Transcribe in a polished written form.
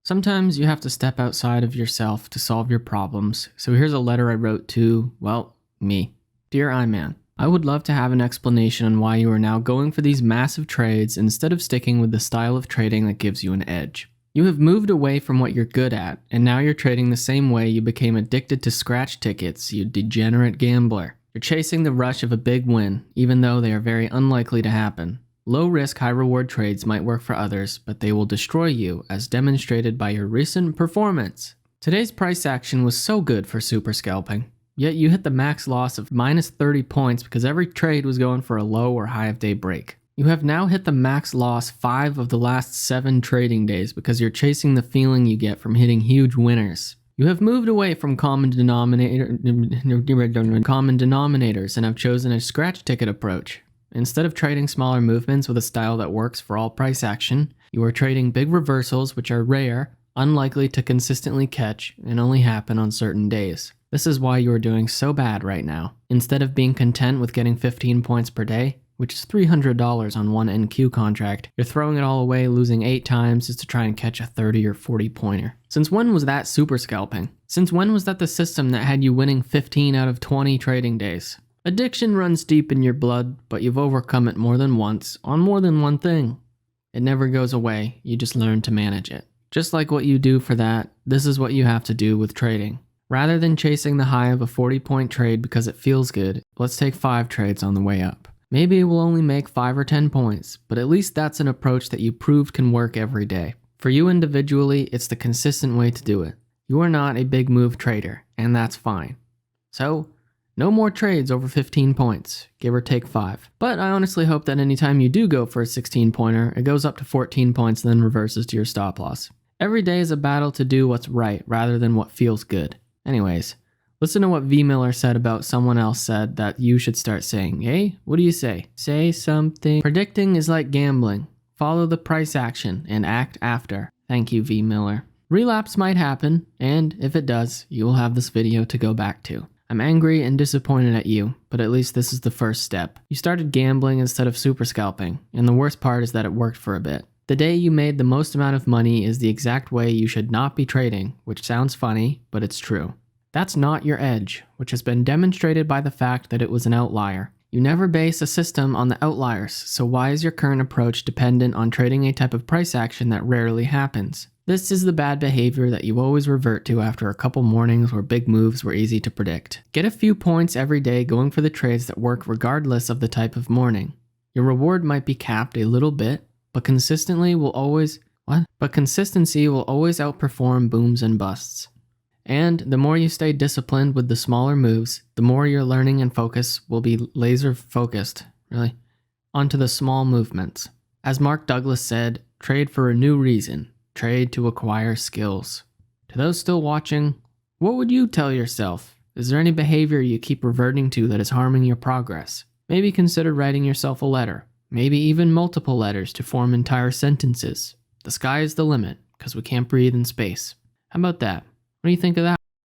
Sometimes you have to step outside of yourself to solve your problems, so here's a letter I wrote to, well, me. Dear Iman, I would love to have an explanation on why you are now going for these massive trades instead of sticking with the style of trading that gives you an edge. You have moved away from what you're good at, and now you're trading the same way you became addicted to scratch tickets, you degenerate gambler. You're chasing the rush of a big win, even though they are very unlikely to happen. Low-risk, high-reward trades might work for others, but they will destroy you, as demonstrated by your recent performance. Today's price action was so good for super scalping, yet you hit the max loss of minus 30 points because every trade was going for a low or high of day break. You have now hit the max loss 5 of the last 7 trading days because you're chasing the feeling you get from hitting huge winners. You have moved away from common denominators and have chosen a scratch ticket approach. Instead of trading smaller movements with a style that works for all price action, you are trading big reversals which are rare, unlikely to consistently catch, and only happen on certain days. This is why you are doing so bad right now. Instead of being content with getting 15 points per day, which is $300 on one NQ contract, you're throwing it all away, losing 8 times just to try and catch a 30 or 40 pointer. Since when was that super scalping? Since when was that the system that had you winning 15 out of 20 trading days? Addiction runs deep in your blood, but you've overcome it more than once, on more than one thing. It never goes away, you just learn to manage it. Just like what you do for that, this is what you have to do with trading. Rather than chasing the high of a 40-point trade because it feels good, let's take 5 trades on the way up. Maybe it will only make 5 or 10 points, but at least that's an approach that you proved can work every day. For you individually, it's the consistent way to do it. You are not a big move trader, and that's fine. So, no more trades over 15 points, give or take 5. But I honestly hope that anytime you do go for a 16-pointer, it goes up to 14 points and then reverses to your stop loss. Every day is a battle to do what's right rather than what feels good. Anyways, listen to what V. Miller said about someone else said that you should start saying. Hey, what do you say? Say something. Predicting is like gambling. Follow the price action and act after. Thank you, V. Miller. Relapse might happen, and if it does, you will have this video to go back to. I'm angry and disappointed at you, but at least this is the first step. You started gambling instead of super scalping, and the worst part is that it worked for a bit. The day you made the most amount of money is the exact way you should not be trading, which sounds funny, but it's true. That's not your edge, which has been demonstrated by the fact that it was an outlier. You never base a system on the outliers, so why is your current approach dependent on trading a type of price action that rarely happens? This is the bad behavior that you always revert to after a couple mornings where big moves were easy to predict. Get a few points every day going for the trades that work regardless of the type of morning. Your reward might be capped a little bit, but consistency will always outperform booms and busts. And the more you stay disciplined with the smaller moves, the more your learning and focus will be laser focused, onto the small movements. As Mark Douglas said, trade for a new reason. Trade to acquire skills. To those still watching, what would you tell yourself? Is there any behavior you keep reverting to that is harming your progress? Maybe consider writing yourself a letter. Maybe even multiple letters to form entire sentences. The sky is the limit, because we can't breathe in space. How about that? What do you think of that?